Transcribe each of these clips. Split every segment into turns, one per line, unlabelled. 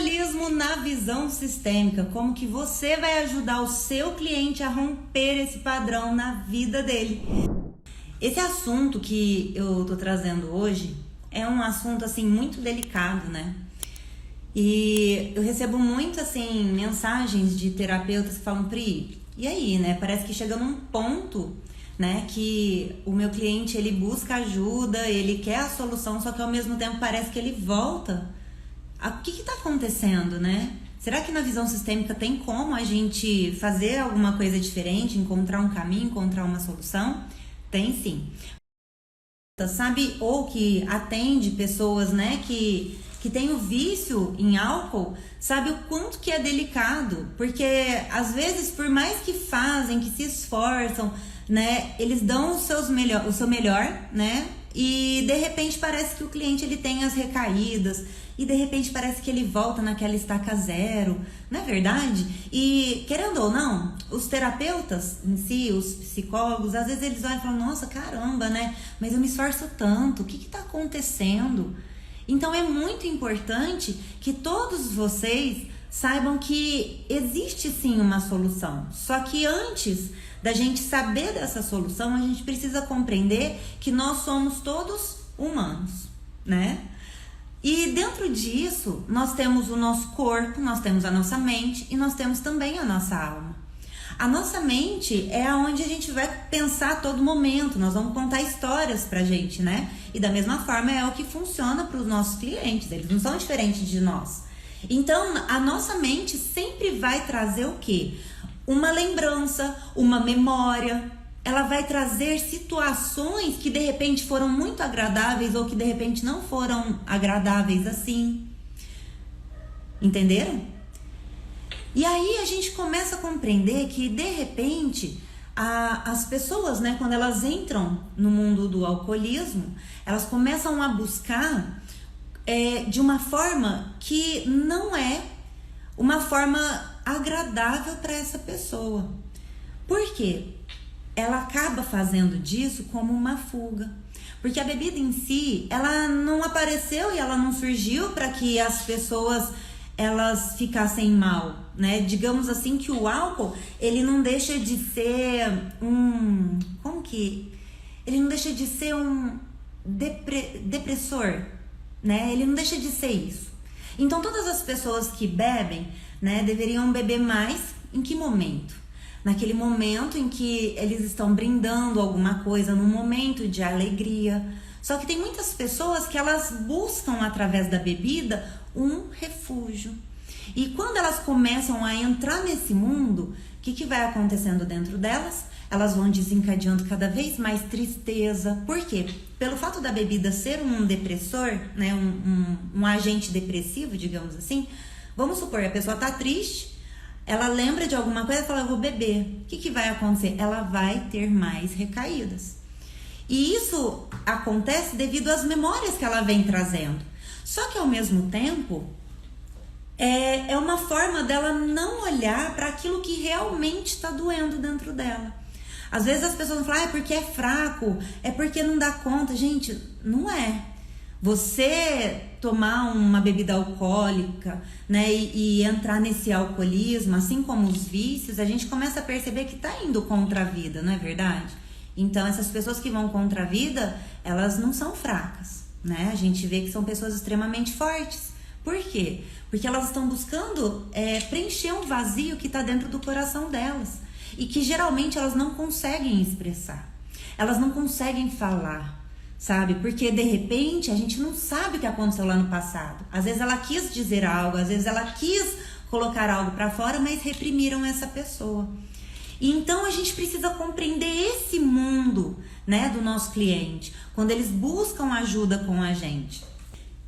alcoolismo na visão sistêmica, como que você vai ajudar o seu cliente a romper esse padrão na vida dele. Esse assunto que eu tô trazendo hoje é um assunto assim muito delicado, né? E eu recebo muito assim mensagens de terapeutas que falam: Pri, e aí, né? Parece que chega num ponto, né, que o meu cliente ele busca ajuda, ele quer a solução, só que ao mesmo tempo parece que ele volta. O que está acontecendo, né? Será que na visão sistêmica tem como a gente fazer alguma coisa diferente, encontrar um caminho, encontrar uma solução? Tem sim. Sabe, ou que atende pessoas, né, que tem o vício em álcool, sabe o quanto que é delicado, porque às vezes por mais que fazem, que se esforçam, né, eles dão o seu melhor, né, e de repente parece que o cliente ele tem as recaídas, e de repente parece que ele volta naquela estaca zero, não é verdade? E querendo ou não, os terapeutas em si, os psicólogos, às vezes eles olham e falam: nossa, caramba, né, mas eu me esforço tanto, o que está acontecendo? Então é muito importante que todos vocês saibam que existe sim uma solução. Só que antes da gente saber dessa solução, a gente precisa compreender que nós somos todos humanos, né? E dentro disso, nós temos o nosso corpo, nós temos a nossa mente e nós temos também a nossa alma. A nossa mente é onde a gente vai pensar a todo momento, nós vamos contar histórias pra gente, né? E da mesma forma é o que funciona para os nossos clientes, eles não são diferentes de nós. Então, a nossa mente sempre vai trazer o quê? Uma lembrança, uma memória. Ela vai trazer situações que de repente foram muito agradáveis ou que de repente não foram agradáveis assim. Entenderam? E aí a gente começa a compreender que de repente as pessoas, né, quando elas entram no mundo do alcoolismo, elas começam a buscar de uma forma que não é uma forma agradável para essa pessoa. Por quê? Ela acaba fazendo disso como uma fuga. Porque a bebida em si, ela não apareceu e ela não surgiu para que as pessoas elas ficassem mal, né? Digamos assim que o álcool, ele não deixa de ser ele não deixa de ser um depressor, né? Ele não deixa de ser isso. Então todas as pessoas que bebem, né, deveriam beber mais em que momento? Naquele momento em que eles estão brindando alguma coisa, num momento de alegria. Só que tem muitas pessoas que elas buscam através da bebida um refúgio. E quando elas começam a entrar nesse mundo, o que vai acontecendo dentro delas? Elas vão desencadeando cada vez mais tristeza. Por quê? Pelo fato da bebida ser um depressor, né, um agente depressivo, digamos assim, vamos supor, a pessoa tá triste, ela lembra de alguma coisa e fala: eu vou beber. O que vai acontecer? Ela vai ter mais recaídas. E isso acontece devido às memórias que ela vem trazendo. Só que ao mesmo tempo, é uma forma dela não olhar para aquilo que realmente está doendo dentro dela. Às vezes as pessoas falam: é porque é fraco, é porque não dá conta. Gente, não é. Você tomar uma bebida alcoólica, né, e entrar nesse alcoolismo, assim como os vícios, a gente começa a perceber que tá indo contra a vida, não é verdade? Então essas pessoas que vão contra a vida, elas não são fracas, né? A gente vê que são pessoas extremamente fortes. Por quê? Porque elas estão buscando preencher um vazio que está dentro do coração delas e que geralmente elas não conseguem expressar, elas não conseguem falar, sabe? Porque de repente a gente não sabe o que aconteceu lá no passado. Às vezes ela quis dizer algo, às vezes ela quis colocar algo para fora, mas reprimiram essa pessoa. E então a gente precisa compreender esse mundo, né, do nosso cliente, quando eles buscam ajuda com a gente.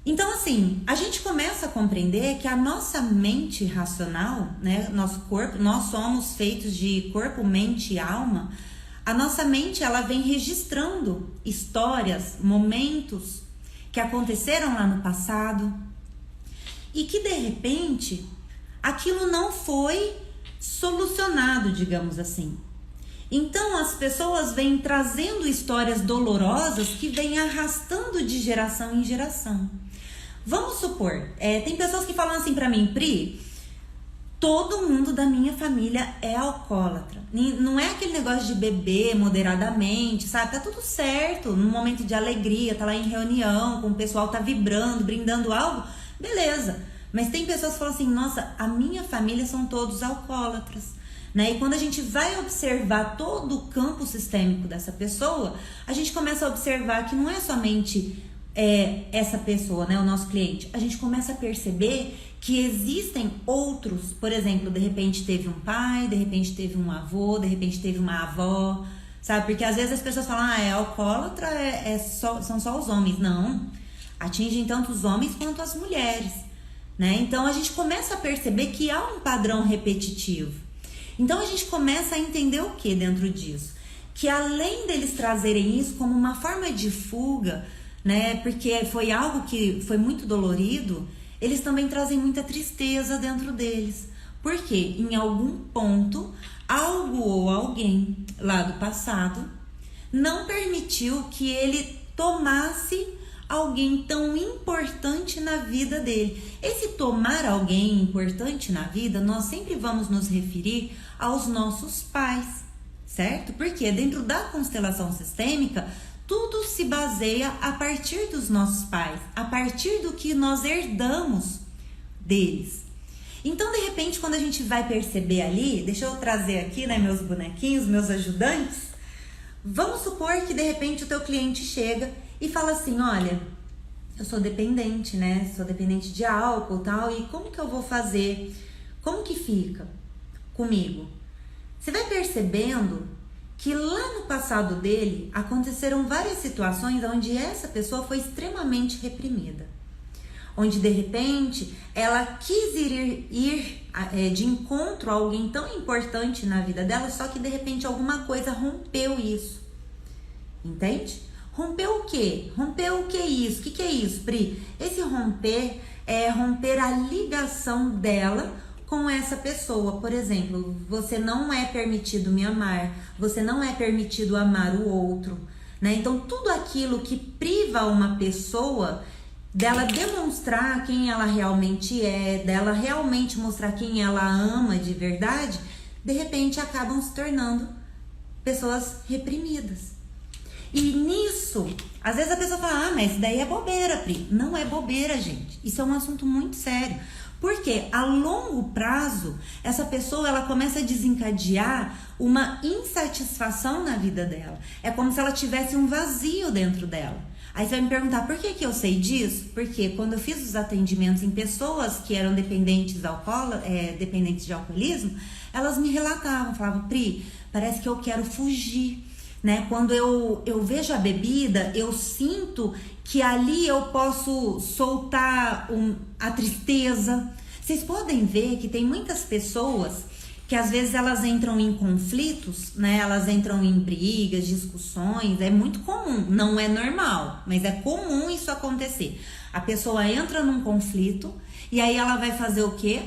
Então assim, a gente começa a compreender que a nossa mente racional, né, nosso corpo, nós somos feitos de corpo, mente e alma. A nossa mente, ela vem registrando histórias, momentos que aconteceram lá no passado e que de repente aquilo não foi solucionado, digamos assim. Então as pessoas vêm trazendo histórias dolorosas que vêm arrastando de geração em geração. Vamos supor, tem pessoas que falam assim pra mim, Pri, todo mundo da minha família é alcoólatra. Não é aquele negócio de beber moderadamente, sabe? Tá tudo certo, num momento de alegria, tá lá em reunião, com o pessoal tá vibrando, brindando algo, beleza. Mas tem pessoas que falam assim, nossa, a minha família são todos alcoólatras, né? E quando a gente vai observar todo o campo sistêmico dessa pessoa, a gente começa a observar que não é somente essa pessoa, né, o nosso cliente. A gente começa a perceber que existem outros, por exemplo, de repente teve um pai, de repente teve um avô, de repente teve uma avó, sabe? Porque às vezes as pessoas falam, é alcoólatra, são só os homens. Não, atingem tanto os homens quanto as mulheres, né? Então a gente começa a perceber que há um padrão repetitivo. Então a gente começa a entender o que dentro disso? Que além deles trazerem isso como uma forma de fuga, né? Porque foi algo que foi muito dolorido, eles também trazem muita tristeza dentro deles. Porque em algum ponto, algo ou alguém lá do passado não permitiu que ele tomasse alguém tão importante na vida dele. Esse tomar alguém importante na vida, nós sempre vamos nos referir aos nossos pais, certo? Porque dentro da constelação sistêmica, tudo se baseia a partir dos nossos pais, a partir do que nós herdamos deles. Então, de repente, quando a gente vai perceber ali, deixa eu trazer aqui, né, meus bonequinhos, meus ajudantes. Vamos supor que, de repente, o teu cliente chega e fala assim, olha, eu sou dependente, né, sou dependente de álcool e tal, e como que eu vou fazer? Como que fica comigo? Você vai percebendo que lá no passado dele aconteceram várias situações onde essa pessoa foi extremamente reprimida. Onde de repente ela quis ir de encontro a alguém tão importante na vida dela, só que de repente alguma coisa rompeu isso. Entende? Rompeu o quê? Rompeu o que é isso? O que é isso, Pri? Esse romper é romper a ligação dela com essa pessoa. Por exemplo, você não é permitido me amar, você não é permitido amar o outro, né? Então tudo aquilo que priva uma pessoa dela demonstrar quem ela realmente é, dela realmente mostrar quem ela ama de verdade, de repente acabam se tornando pessoas reprimidas. E nisso, às vezes a pessoa fala, mas isso daí é bobeira, Pri. Não é bobeira, gente. Isso é um assunto muito sério. Porque a longo prazo, essa pessoa ela começa a desencadear uma insatisfação na vida dela. É como se ela tivesse um vazio dentro dela. Aí você vai me perguntar, por que eu sei disso? Porque quando eu fiz os atendimentos em pessoas que eram dependentes de alcoolismo, elas me relatavam, falavam, Pri, parece que eu quero fugir, né? Quando eu vejo a bebida, eu sinto que ali eu posso soltar a tristeza. Vocês podem ver que tem muitas pessoas que às vezes elas entram em conflitos, né? Elas entram em brigas, discussões, é muito comum, não é normal, mas é comum isso acontecer. A pessoa entra num conflito e aí ela vai fazer o quê?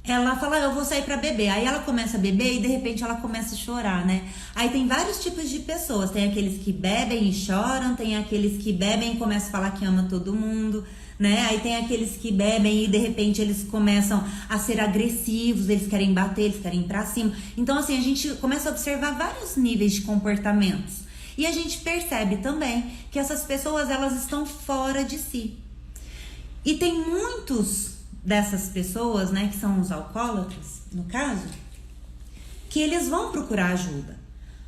Ela fala, eu vou sair pra beber. Aí ela começa a beber e de repente ela começa a chorar, né? Aí tem vários tipos de pessoas. Tem aqueles que bebem e choram, tem aqueles que bebem e começam a falar que ama todo mundo, né? Aí tem aqueles que bebem e de repente eles começam a ser agressivos, eles querem bater, eles querem ir pra cima. Então assim, a gente começa a observar vários níveis de comportamentos. E a gente percebe também que essas pessoas, elas estão fora de si. E tem muitos dessas pessoas, né, que são os alcoólatras, no caso, que eles vão procurar ajuda.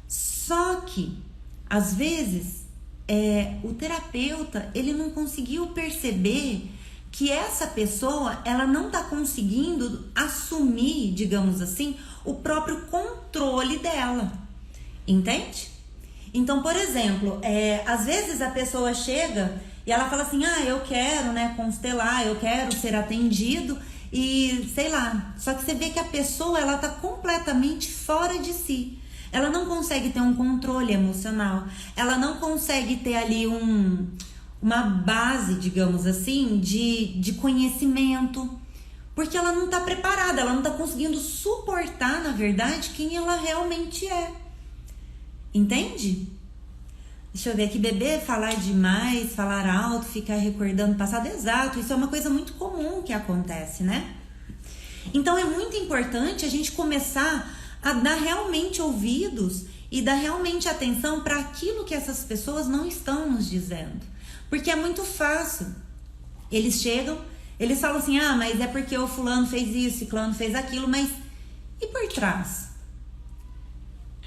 Só que, às vezes, o terapeuta, ele não conseguiu perceber que essa pessoa, ela não está conseguindo assumir, digamos assim, o próprio controle dela. Entende? Então, por exemplo, às vezes a pessoa chega e ela fala assim, eu quero, né, constelar, eu quero ser atendido e sei lá. Só que você vê que a pessoa, ela tá completamente fora de si. Ela não consegue ter um controle emocional. Ela não consegue ter ali uma base, digamos assim, de conhecimento. Porque ela não tá preparada, ela não tá conseguindo suportar, na verdade, quem ela realmente é. Entende? Deixa eu ver aqui, beber, falar demais, falar alto, ficar recordando o passado. Exato, isso é uma coisa muito comum que acontece, né? Então é muito importante a gente começar a dar realmente ouvidos e dar realmente atenção para aquilo que essas pessoas não estão nos dizendo. Porque é muito fácil. Eles chegam, eles falam assim, ah, mas é porque o fulano fez isso, ciclano fez aquilo, mas e por trás?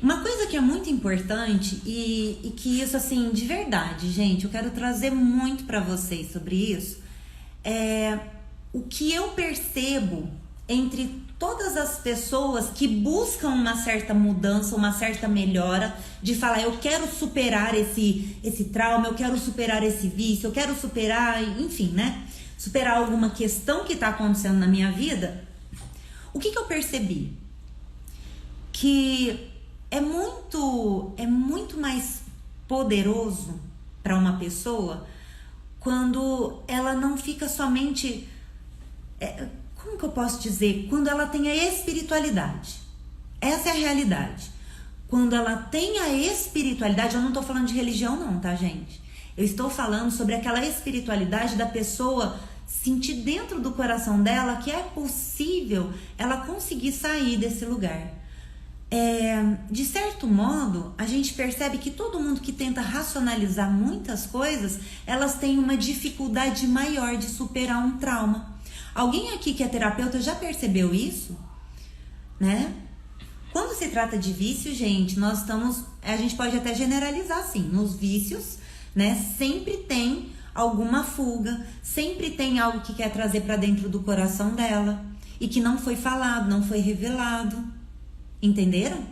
Uma coisa que é muito importante e que isso, assim, de verdade, gente, eu quero trazer muito para vocês sobre isso, é o que eu percebo entre todas as pessoas que buscam uma certa mudança, uma certa melhora, de falar, eu quero superar esse trauma, eu quero superar esse vício, eu quero superar, enfim, né? Superar alguma questão que está acontecendo na minha vida. O que eu percebi? Que é muito mais poderoso para uma pessoa quando ela não fica somente... como que eu posso dizer? Quando ela tem a espiritualidade. Essa é a realidade. Quando ela tem a espiritualidade, eu não estou falando de religião não, tá, gente? Eu estou falando sobre aquela espiritualidade da pessoa sentir dentro do coração dela que é possível ela conseguir sair desse lugar. De certo modo, a gente percebe que todo mundo que tenta racionalizar muitas coisas, elas têm uma dificuldade maior de superar um trauma. Alguém aqui que é terapeuta já percebeu isso? Né? Quando se trata de vício, gente, a gente pode até generalizar assim, nos vícios, né? Sempre tem alguma fuga, sempre tem algo que quer trazer para dentro do coração dela e que não foi falado, não foi revelado. Entenderam?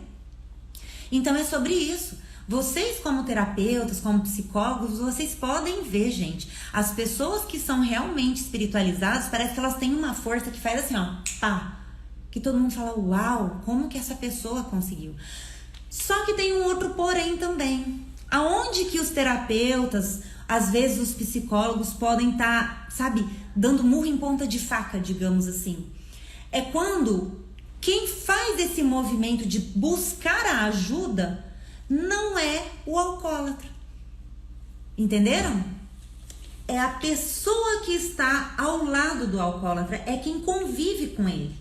Então é sobre isso. Vocês, como terapeutas, como psicólogos, vocês podem ver, gente, as pessoas que são realmente espiritualizadas, parece que elas têm uma força que faz assim, ó, pá, que todo mundo fala, uau, como que essa pessoa conseguiu? Só que tem um outro porém também. Aonde que os terapeutas, às vezes os psicólogos podem estar, sabe, dando murro em ponta de faca, digamos assim. É quando quem faz esse movimento de buscar a ajuda não é o alcoólatra. Entenderam? É a pessoa que está ao lado do alcoólatra, é quem convive com ele.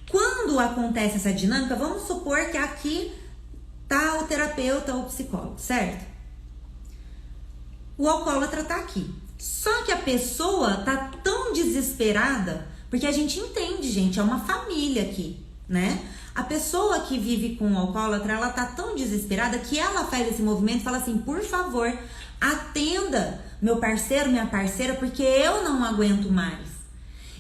Quando acontece essa dinâmica, vamos supor que aqui tá o terapeuta ou o psicólogo, certo? O alcoólatra tá aqui. Só que a pessoa tá tão desesperada, porque a gente entende, gente, é uma família aqui, né? A pessoa que vive com o alcoólatra, ela tá tão desesperada que ela faz esse movimento e fala assim, por favor, atenda meu parceiro, minha parceira, porque eu não aguento mais.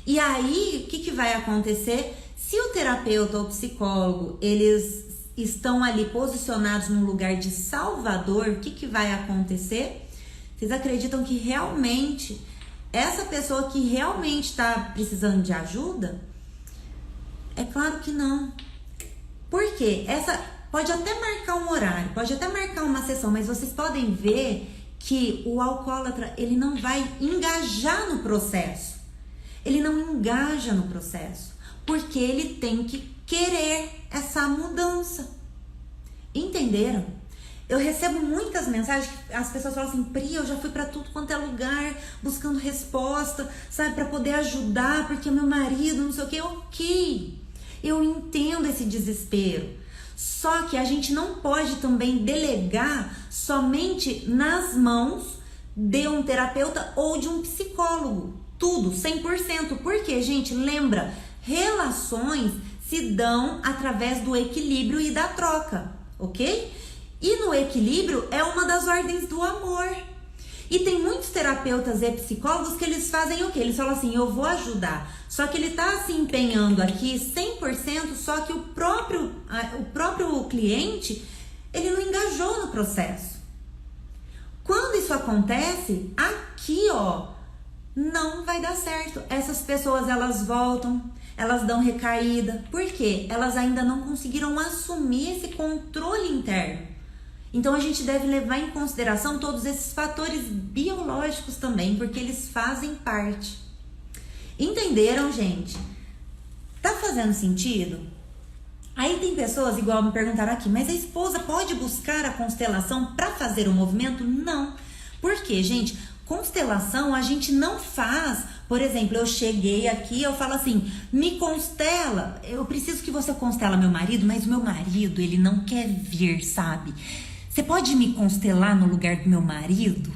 E aí, o que vai acontecer? Se o terapeuta ou o psicólogo, eles estão ali posicionados num lugar de salvador, o que vai acontecer? Vocês acreditam que realmente essa pessoa que realmente está precisando de ajuda? É claro que não. Por quê? Essa pode até marcar um horário, pode até marcar uma sessão, mas vocês podem ver que o alcoólatra, ele não vai engajar no processo. Ele não engaja no processo, porque ele tem que querer essa mudança. Entenderam? Eu recebo muitas mensagens que as pessoas falam assim, Pri, eu já fui pra tudo quanto é lugar, buscando resposta, sabe, pra poder ajudar, porque meu marido, não sei o que, ok. Eu entendo esse desespero. Só que a gente não pode também delegar somente nas mãos de um terapeuta ou de um psicólogo. Tudo, 100%. Porque, gente, lembra, relações se dão através do equilíbrio e da troca, ok? E no equilíbrio é uma das ordens do amor. E tem muitos terapeutas e psicólogos que eles fazem o quê? Eles falam assim, eu vou ajudar. Só que ele tá se empenhando aqui 100%, só que o próprio cliente, ele não engajou no processo. Quando isso acontece, aqui, ó, não vai dar certo. Essas pessoas, elas voltam, elas dão recaída. Por quê? Elas ainda não conseguiram assumir esse controle interno. Então a gente deve levar em consideração todos esses fatores biológicos também, porque eles fazem parte. Entenderam, gente? Tá fazendo sentido? Aí tem pessoas, igual me perguntaram aqui, mas a esposa pode buscar a constelação para fazer o movimento? Não. Por quê, gente? Constelação a gente não faz. Por exemplo, eu cheguei aqui, eu falo assim, me constela, eu preciso que você constela meu marido, mas o meu marido, ele não quer vir, sabe? Você pode me constelar no lugar do meu marido?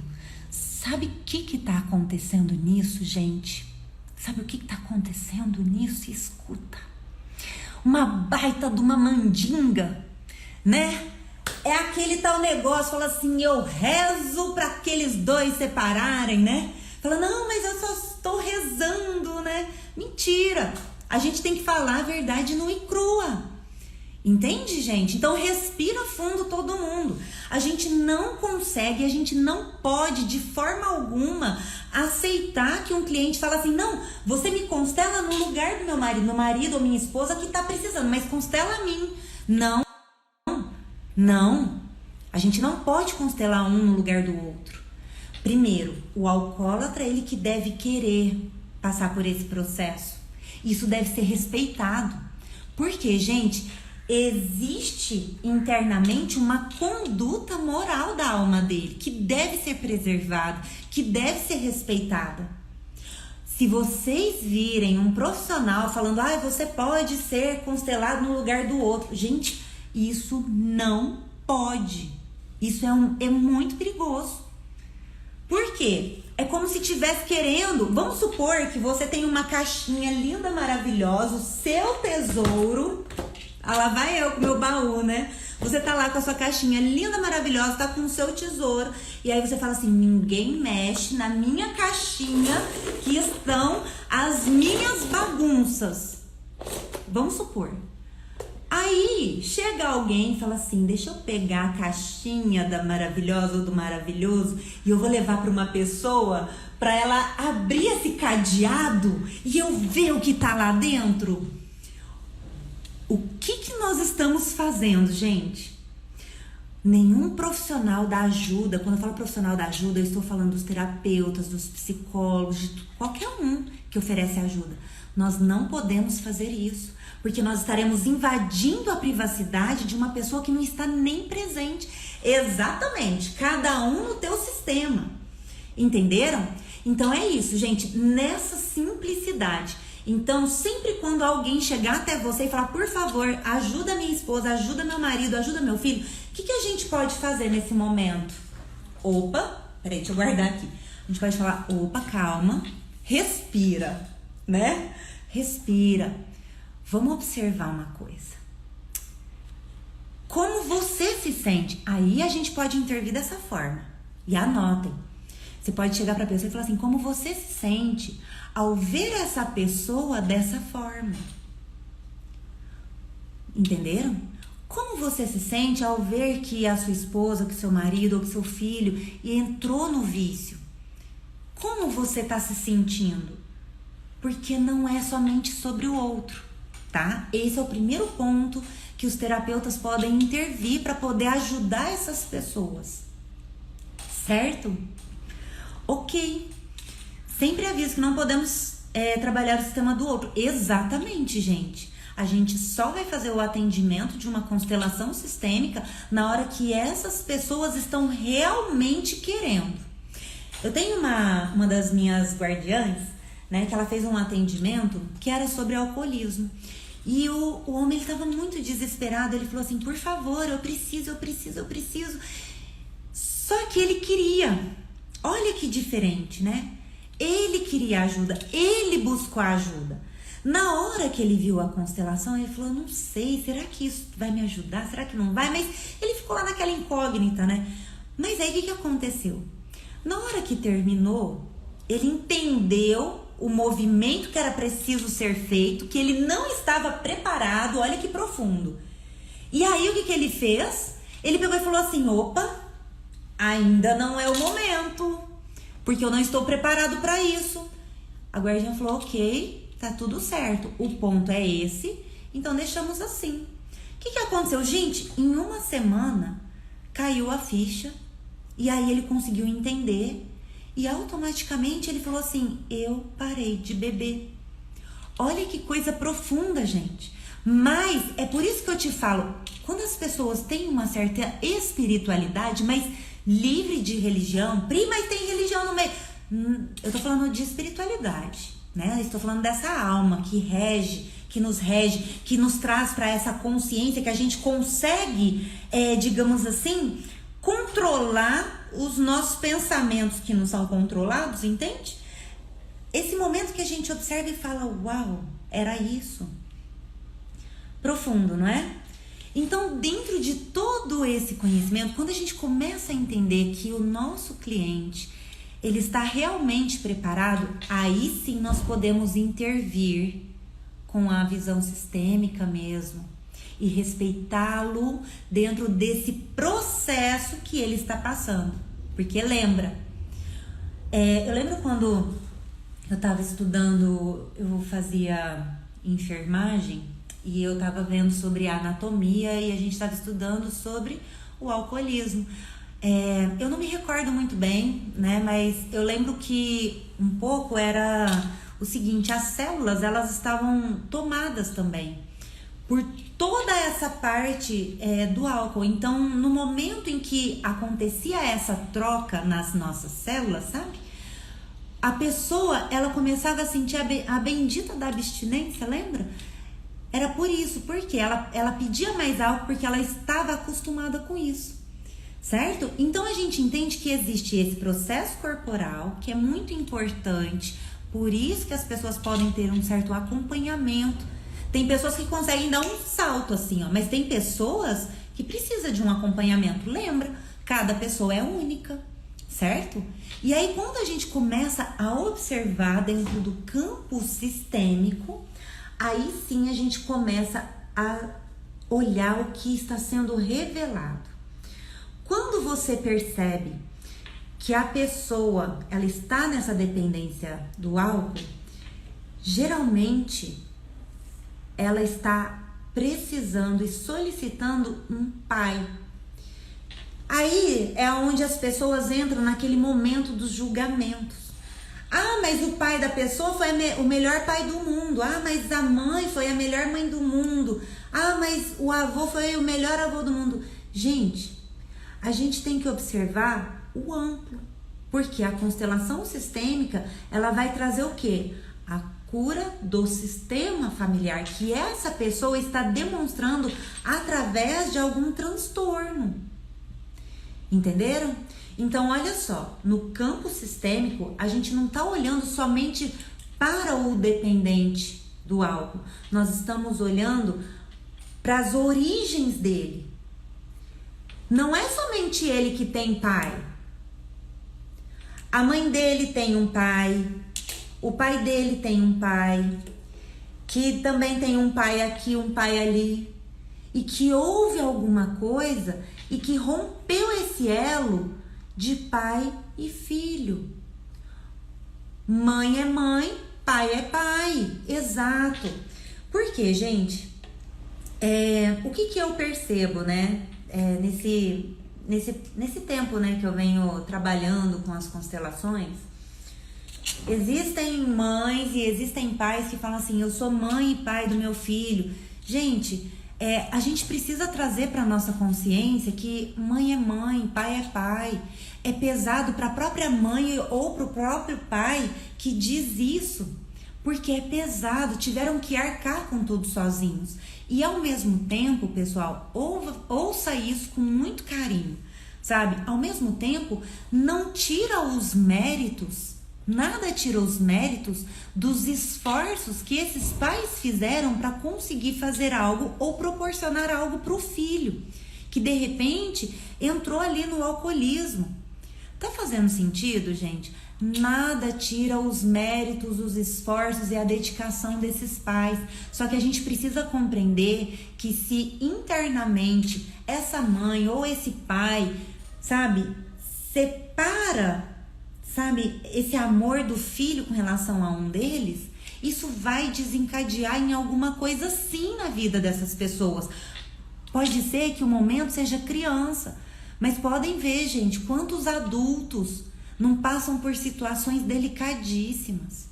Sabe o que tá acontecendo nisso, gente? Sabe o que tá acontecendo nisso? Escuta. Uma baita de uma mandinga, né? É aquele tal negócio, fala assim, eu rezo para aqueles dois separarem, né? Fala, não, mas eu só estou rezando, né? Mentira! A gente tem que falar a verdade nua e crua. Entende, gente? Então respira fundo todo mundo. A gente não consegue, a gente não pode de forma alguma aceitar que um cliente fala assim, não, você me constela no lugar do meu marido ou minha esposa que tá precisando, mas constela a mim. Não, não. A gente não pode constelar um no lugar do outro. Primeiro, o alcoólatra, ele que deve querer passar por esse processo. Isso deve ser respeitado. Porque, gente, existe internamente uma conduta moral da alma dele, que deve ser preservada, que deve ser respeitada. Se vocês virem um profissional falando, você pode ser constelado no lugar do outro. Gente, isso não pode. Isso é muito perigoso. Por quê? É como se estivesse querendo, vamos supor que você tem uma caixinha linda, maravilhosa, o seu tesouro. Lá vai eu com o meu baú, né? Você tá lá com a sua caixinha linda, maravilhosa, tá com o seu tesouro. E aí você fala assim, ninguém mexe na minha caixinha que estão as minhas bagunças. Vamos supor. Aí chega alguém e fala assim, deixa eu pegar a caixinha da maravilhosa ou do maravilhoso e eu vou levar para uma pessoa para ela abrir esse cadeado e eu ver o que tá lá dentro. O que nós estamos fazendo, gente? Nenhum profissional da ajuda, quando eu falo profissional da ajuda, eu estou falando dos terapeutas, dos psicólogos, de qualquer um que oferece ajuda. Nós não podemos fazer isso, porque nós estaremos invadindo a privacidade de uma pessoa que não está nem presente. Exatamente, cada um no teu sistema. Entenderam? Então é isso, gente, nessa simplicidade. Então, sempre quando alguém chegar até você e falar, por favor, ajuda minha esposa, ajuda meu marido, ajuda meu filho, o que a gente pode fazer nesse momento? Opa, peraí, deixa eu guardar aqui. A gente pode falar, opa, calma, respira, né? Respira. Vamos observar uma coisa. Como você se sente? Aí a gente pode intervir dessa forma. E anotem. Você pode chegar para a pessoa e falar assim, como você se sente ao ver essa pessoa dessa forma? Entenderam? Como você se sente ao ver que a sua esposa, que seu marido ou que seu filho entrou no vício? Como você está se sentindo? Porque não é somente sobre o outro, tá? Esse é o primeiro ponto que os terapeutas podem intervir para poder ajudar essas pessoas, certo? Ok. Sempre aviso que não podemos trabalhar o sistema do outro. Exatamente, gente. A gente só vai fazer o atendimento de uma constelação sistêmica na hora que essas pessoas estão realmente querendo. Eu tenho uma das minhas guardiãs, né, que ela fez um atendimento que era sobre alcoolismo. E o homem estava muito desesperado. Ele falou assim, por favor, eu preciso. Só que ele queria. Olha que diferente, né? Ele queria ajuda, ele buscou ajuda. Na hora que ele viu a constelação, ele falou, não sei, será que isso vai me ajudar? Será que não vai? Mas ele ficou lá naquela incógnita, né? Mas aí o que aconteceu? Na hora que terminou, ele entendeu o movimento que era preciso ser feito, que ele não estava preparado, olha que profundo. E aí o que ele fez? Ele pegou e falou assim, opa, ainda não é o momento, porque eu não estou preparado para isso. A guardiã falou, ok, tá tudo certo, o ponto é esse, então deixamos assim. O que aconteceu? Gente, em uma semana caiu a ficha e aí ele conseguiu entender e automaticamente ele falou assim, eu parei de beber. Olha que coisa profunda, gente. Mas é por isso que eu te falo, quando as pessoas têm uma certa espiritualidade, mas livre de religião, mas tem religião no meio. Eu tô falando de espiritualidade, né? Estou falando dessa alma que rege, que nos traz para essa consciência que a gente consegue, digamos assim, controlar os nossos pensamentos que não são controlados, entende? Esse momento que a gente observa e fala, uau, era isso. Profundo, não é? Então, dentro de todo esse conhecimento, quando a gente começa a entender que o nosso cliente, ele está realmente preparado, aí sim nós podemos intervir com a visão sistêmica mesmo e respeitá-lo dentro desse processo que ele está passando. Porque lembra, eu lembro quando eu estava estudando, eu fazia enfermagem e eu estava vendo sobre a anatomia e a gente estava estudando sobre o alcoolismo. Eu não me recordo muito bem, né? Mas eu lembro que um pouco era o seguinte, as células, elas estavam tomadas também por toda essa parte do álcool. Então, no momento em que acontecia essa troca nas nossas células, sabe? A pessoa, ela começava a sentir a bendita da abstinência, lembra? Era por isso, porque ela pedia mais álcool porque ela estava acostumada com isso. Certo? Então a gente entende que existe esse processo corporal que é muito importante, por isso que as pessoas podem ter um certo acompanhamento. Tem pessoas que conseguem dar um salto assim, ó, mas tem pessoas que precisam de um acompanhamento. Lembra? Cada pessoa é única, certo? E aí quando a gente começa a observar dentro do campo sistêmico, aí sim a gente começa a olhar o que está sendo revelado. Quando você percebe que a pessoa ela está nessa dependência do álcool, geralmente ela está precisando e solicitando um pai. Aí é onde as pessoas entram naquele momento dos julgamentos. Ah, mas o pai da pessoa foi o melhor pai do mundo. Ah, mas a mãe foi a melhor mãe do mundo. Ah, mas o avô foi o melhor avô do mundo. Gente, a gente tem que observar o amplo, porque a constelação sistêmica, ela vai trazer o quê? A cura do sistema familiar, que essa pessoa está demonstrando através de algum transtorno. Entenderam? Então, olha só, no campo sistêmico, a gente não está olhando somente para o dependente do álcool, nós estamos olhando para as origens dele. Não é somente ele que tem pai. A mãe dele tem um pai, o pai dele tem um pai, que também tem um pai aqui, um pai ali, e que houve alguma coisa e que rompeu esse elo de pai e filho. Mãe é mãe, pai é pai, exato. Por quê, gente? O que eu percebo, né? Nesse tempo, né, que eu venho trabalhando com as constelações, existem mães e existem pais que falam assim, eu sou mãe e pai do meu filho. Gente, a gente precisa trazer para nossa consciência que mãe é mãe, pai é pai. É pesado para a própria mãe ou para o próprio pai que diz isso, porque é pesado, tiveram que arcar com tudo sozinhos. E ao mesmo tempo, pessoal, ouça isso com muito carinho, sabe? Ao mesmo tempo, não tira os méritos, nada tira os méritos dos esforços que esses pais fizeram para conseguir fazer algo ou proporcionar algo para o filho, que de repente entrou ali no alcoolismo. Tá fazendo sentido, gente? Nada tira os méritos, os esforços e a dedicação desses pais. Só que a gente precisa compreender que se internamente essa mãe ou esse pai, sabe, separa, sabe, esse amor do filho com relação a um deles, isso vai desencadear em alguma coisa sim na vida dessas pessoas. Pode ser que o momento seja criança, mas podem ver, gente, quantos adultos não passam por situações delicadíssimas.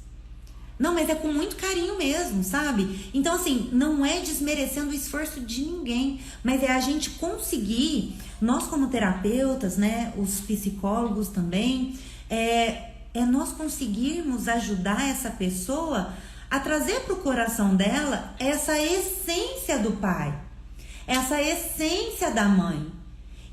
Não, mas é com muito carinho mesmo, sabe? Então, assim, não é desmerecendo o esforço de ninguém, mas é a gente conseguir, nós como terapeutas, né, os psicólogos também, é nós conseguirmos ajudar essa pessoa a trazer para o coração dela essa essência do pai, essa essência da mãe.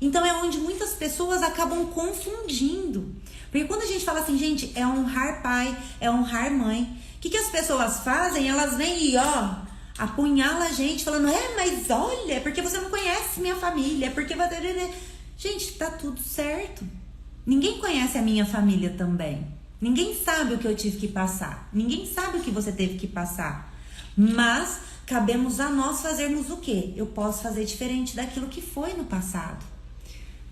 Então é onde muitas pessoas acabam confundindo. Porque quando a gente fala assim, gente, é honrar pai, é honrar mãe, o que as pessoas fazem? Elas vêm e apunhala a gente, falando, mas olha, é porque você não conhece minha família, é porque... Gente, tá tudo certo. Ninguém conhece a minha família também. Ninguém sabe o que eu tive que passar. Ninguém sabe o que você teve que passar. Mas cabemos a nós fazermos o quê? Eu posso fazer diferente daquilo que foi no passado.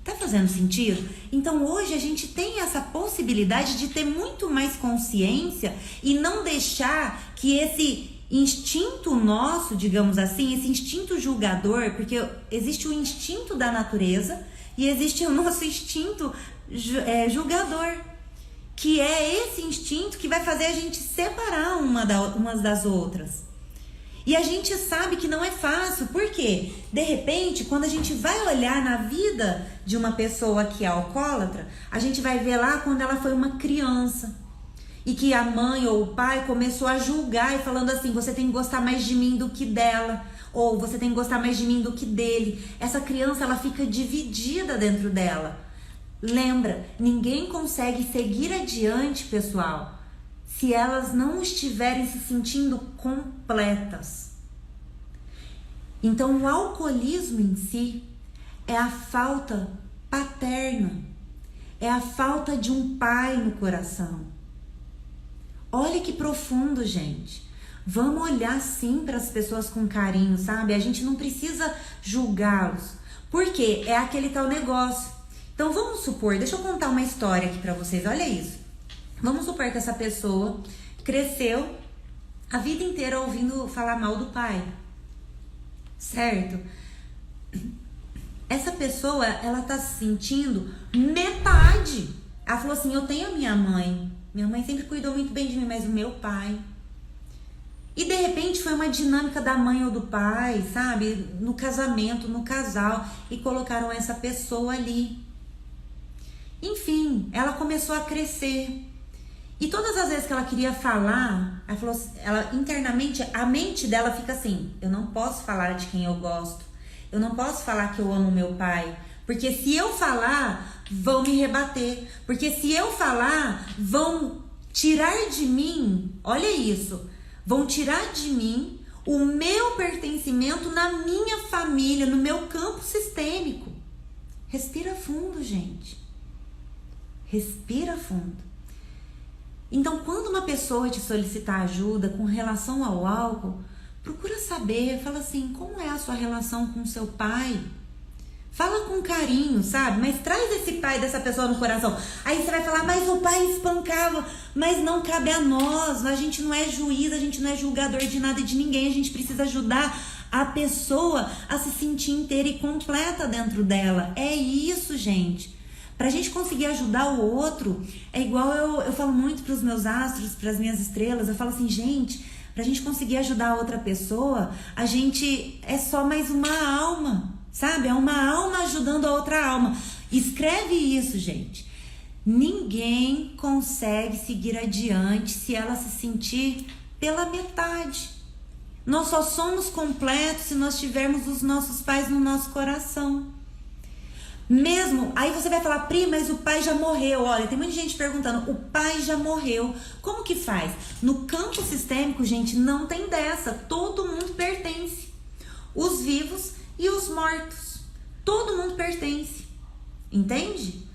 Tá fazendo sentido? Então hoje a gente tem essa possibilidade de ter muito mais consciência e não deixar que esse instinto nosso, digamos assim, esse instinto julgador, porque existe o instinto da natureza e existe o nosso instinto julgador, que é esse instinto que vai fazer a gente separar umas das outras. E a gente sabe que não é fácil, porque de repente, quando a gente vai olhar na vida de uma pessoa que é alcoólatra, a gente vai ver lá quando ela foi uma criança e que a mãe ou o pai começou a julgar e falando assim, você tem que gostar mais de mim do que dela, ou você tem que gostar mais de mim do que dele. Essa criança, ela fica dividida dentro dela. Lembra, ninguém consegue seguir adiante, pessoal, se elas não estiverem se sentindo completas. Então, o alcoolismo em si é a falta paterna, é a falta de um pai no coração. Olha que profundo, gente. Vamos olhar sim para as pessoas com carinho, sabe? A gente não precisa julgá-los, porque é aquele tal negócio. Então, vamos supor, deixa eu contar uma história aqui para vocês, olha isso. Vamos supor que essa pessoa cresceu a vida inteira ouvindo falar mal do pai, certo? Essa pessoa, ela tá se sentindo metade. Ela falou assim, eu tenho a minha mãe sempre cuidou muito bem de mim, mas o meu pai... E de repente foi uma dinâmica da mãe ou do pai, sabe? No casamento, no casal, e colocaram essa pessoa ali. Enfim, ela começou a crescer. E todas as vezes que ela queria falar, ela falou, internamente, a mente dela fica assim, eu não posso falar de quem eu gosto, eu não posso falar que eu amo meu pai, porque se eu falar, vão me rebater, porque se eu falar, vão tirar de mim, olha isso, vão tirar de mim o meu pertencimento na minha família, no meu campo sistêmico. Respira fundo, gente. Respira fundo. Então, quando uma pessoa te solicitar ajuda com relação ao álcool, procura saber, fala assim, como é a sua relação com seu pai? Fala com carinho, sabe? Mas traz esse pai dessa pessoa no coração. Aí você vai falar, mas o pai espancava. Mas não cabe a nós, a gente não é juiz, a gente não é julgador de nada e de ninguém. A gente precisa ajudar a pessoa a se sentir inteira e completa dentro dela. É isso, gente. Pra gente conseguir ajudar o outro, é igual eu falo muito pros meus astros, pras minhas estrelas, eu falo assim, gente, pra gente conseguir ajudar a outra pessoa, a gente é só mais uma alma, sabe? É uma alma ajudando a outra alma. Escreve isso, gente. Ninguém consegue seguir adiante se ela se sentir pela metade. Nós só somos completos se nós tivermos os nossos pais no nosso coração. Mesmo, aí você vai falar, Pri, mas o pai já morreu. Olha, tem muita gente perguntando, o pai já morreu. Como que faz? No campo sistêmico, gente, não tem dessa. Todo mundo pertence. Os vivos e os mortos. Todo mundo pertence. Entende?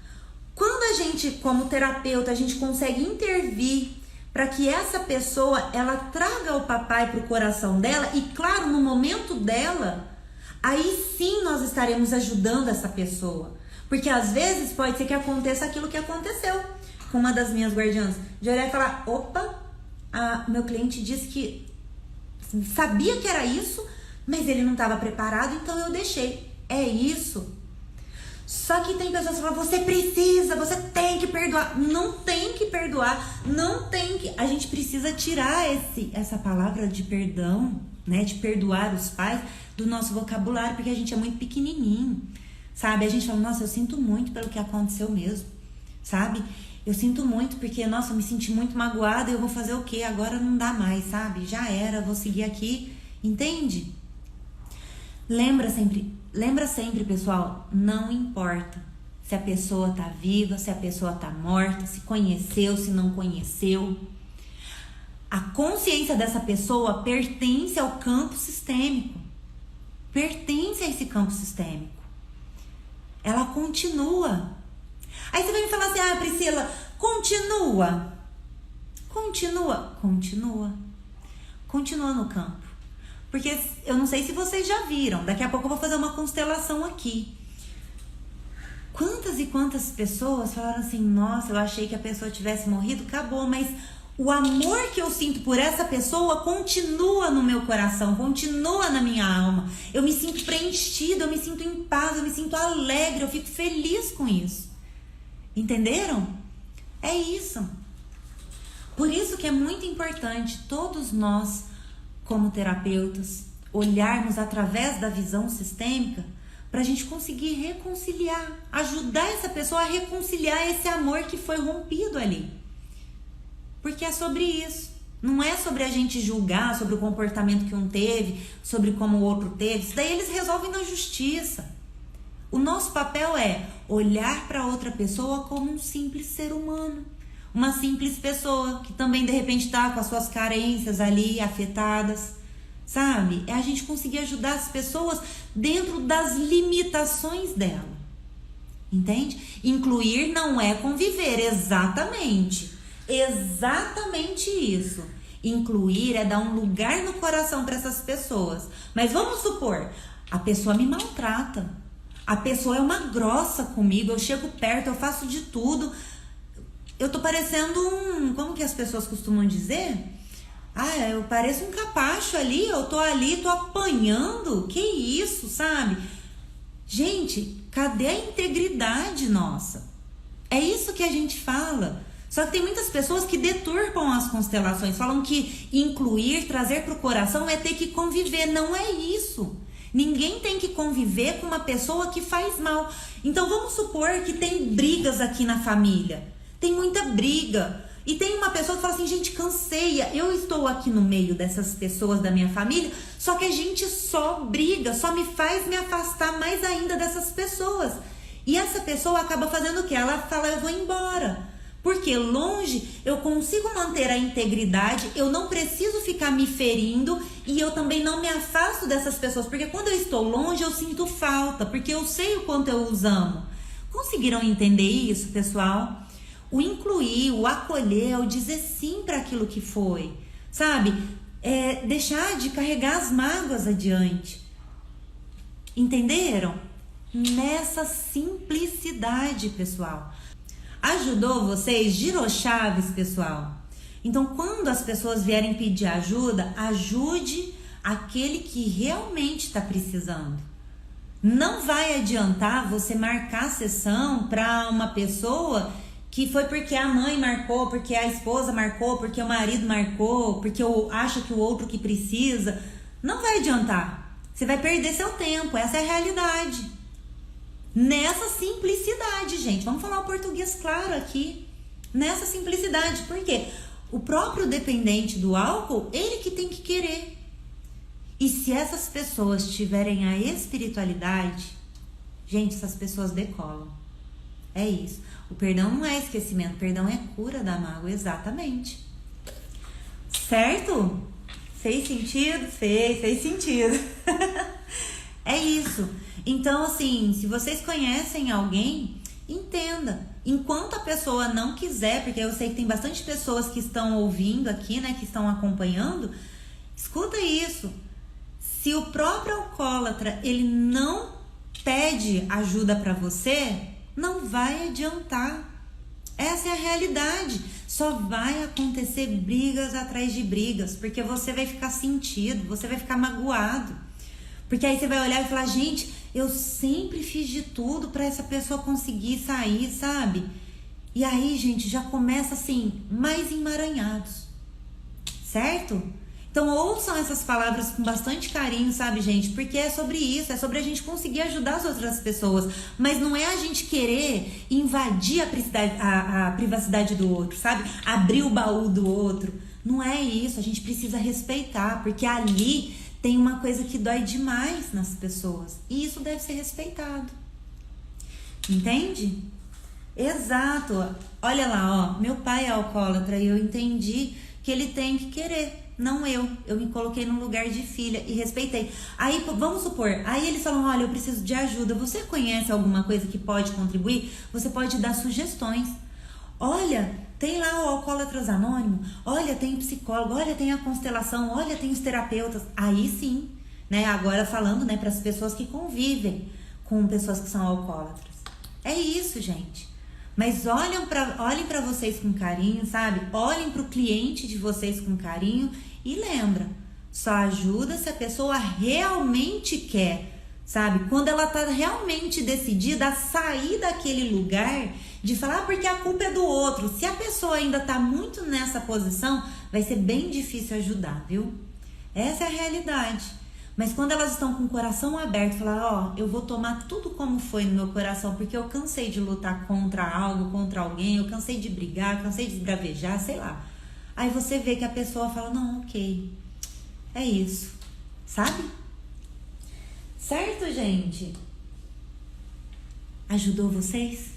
Quando a gente, como terapeuta, a gente consegue intervir para que essa pessoa, ela traga o papai para o coração dela, e claro, no momento dela, aí sim nós estaremos ajudando essa pessoa. Porque às vezes pode ser que aconteça aquilo que aconteceu com uma das minhas guardiãs. De olhar e falar, opa, meu cliente disse que sabia que era isso, mas ele não estava preparado, então eu deixei. É isso. Só que tem pessoas que falam, você tem que perdoar. Não tem que perdoar, não tem que... A gente precisa tirar essa palavra de perdão, né? De perdoar os pais do nosso vocabulário, porque a gente é muito pequenininho, sabe? A gente fala, nossa, eu sinto muito pelo que aconteceu mesmo, sabe? Eu sinto muito porque, nossa, eu me senti muito magoada, eu vou fazer o quê? Agora não dá mais, sabe? Já era, vou seguir aqui, entende? Lembra sempre, pessoal, não importa se a pessoa tá viva, se a pessoa tá morta, se conheceu, se não conheceu. A consciência dessa pessoa pertence ao campo sistêmico. Pertence a esse campo sistêmico. Ela continua. Aí você vai me falar assim, Priscila, continua. Continua no campo. Porque eu não sei se vocês já viram, daqui a pouco eu vou fazer uma constelação aqui. Quantas e quantas pessoas falaram assim, nossa, eu achei que a pessoa tivesse morrido, acabou, mas o amor que eu sinto por essa pessoa continua no meu coração, continua na minha alma. Eu me sinto preenchida, eu me sinto em paz, eu me sinto alegre, eu fico feliz com isso. Entenderam? É isso. Por isso que é muito importante todos nós, como terapeutas, olharmos através da visão sistêmica para a gente conseguir reconciliar, ajudar essa pessoa a reconciliar esse amor que foi rompido ali. Porque é sobre isso. Não é sobre a gente julgar sobre o comportamento que um teve, sobre como o outro teve. Isso daí eles resolvem na justiça. O nosso papel é olhar para outra pessoa como um simples ser humano. Uma simples pessoa que também de repente está com as suas carências ali afetadas, sabe? É a gente conseguir ajudar as pessoas dentro das limitações dela, entende? Incluir não é conviver, exatamente isso. Incluir é dar um lugar no coração para essas pessoas. Mas vamos supor, a pessoa me maltrata, a pessoa é uma grossa comigo, eu chego perto, eu faço de tudo. Eu tô parecendo como que as pessoas costumam dizer? Eu pareço um capacho ali, eu tô ali, tô apanhando. Que isso, sabe? Gente, cadê a integridade nossa? É isso que a gente fala. Só que tem muitas pessoas que deturpam as constelações, falam que incluir, trazer pro coração é ter que conviver. Não é isso. Ninguém tem que conviver com uma pessoa que faz mal. Então vamos supor que tem brigas aqui na família. Tem muita briga. E tem uma pessoa que fala assim, gente, cansei. Eu estou aqui no meio dessas pessoas da minha família, só que a gente só briga, só me faz me afastar mais ainda dessas pessoas. E essa pessoa acaba fazendo o quê? Ela fala, eu vou embora. Porque longe eu consigo manter a integridade, eu não preciso ficar me ferindo e eu também não me afasto dessas pessoas. Porque quando eu estou longe eu sinto falta, porque eu sei o quanto eu os amo. Conseguiram entender isso, pessoal? O incluir, o acolher, o dizer sim para aquilo que foi, sabe? Deixar de carregar as mágoas adiante. Entenderam? Nessa simplicidade, pessoal. Ajudou vocês? Girou chaves, pessoal? Então, quando as pessoas vierem pedir ajuda, ajude aquele que realmente está precisando. Não vai adiantar você marcar sessão para uma pessoa que foi porque a mãe marcou, porque a esposa marcou, porque o marido marcou, porque acha que o outro que precisa. Não vai adiantar. Você vai perder seu tempo. Essa é a realidade. Nessa simplicidade, gente. Vamos falar o português claro aqui. Nessa simplicidade. Por quê? O próprio dependente do álcool, ele que tem que querer. E se essas pessoas tiverem a espiritualidade, gente, essas pessoas decolam. É isso. O perdão não é esquecimento, o perdão é cura da mágoa, exatamente. Certo? Fez sentido? Fez sentido. É isso. Então, assim, se vocês conhecem alguém, entenda. Enquanto a pessoa não quiser, porque eu sei que tem bastante pessoas que estão ouvindo aqui, né, que estão acompanhando, escuta isso. Se o próprio alcoólatra, ele não pede ajuda para você, não vai adiantar. Essa é a realidade. Só vai acontecer brigas atrás de brigas, porque você vai ficar sentido, você vai ficar magoado. Porque aí você vai olhar e falar, gente, Eu sempre fiz de tudo para essa pessoa conseguir sair, sabe? E aí, gente, já começa assim, mais emaranhados, certo? Então ouçam essas palavras com bastante carinho, sabe, gente? Porque é sobre isso, é sobre a gente conseguir ajudar as outras pessoas. Mas não é a gente querer invadir a privacidade do outro, sabe? Abrir o baú do outro. Não é isso, a gente precisa respeitar, porque ali tem uma coisa que dói demais nas pessoas. E isso deve ser respeitado. Entende? Exato. Olha lá, ó, meu pai é alcoólatra e eu entendi que ele tem que querer. Não eu me coloquei no lugar de filha e respeitei. Aí, vamos supor, aí eles falam, olha, eu preciso de ajuda. Você conhece alguma coisa que pode contribuir? Você pode dar sugestões. Olha, tem lá o Alcoólatras Anônimo, olha, tem o psicólogo, olha, tem a constelação, olha, tem os terapeutas. Aí sim, né, agora falando, né, para as pessoas que convivem com pessoas que são alcoólatras. É isso, gente. Mas olhem para vocês com carinho, sabe? Olhem para o cliente de vocês com carinho e lembra, só ajuda se a pessoa realmente quer, sabe? Quando ela tá realmente decidida a sair daquele lugar de falar, porque a culpa é do outro. Se a pessoa ainda tá muito nessa posição, vai ser bem difícil ajudar, viu? Essa é a realidade. Mas quando elas estão com o coração aberto, falar, ó, eu vou tomar tudo como foi no meu coração, porque eu cansei de lutar contra algo, contra alguém, eu cansei de brigar, cansei de esbravejar, sei lá. Aí você vê que a pessoa fala, não, ok, é isso, sabe? Certo, gente? Ajudou vocês?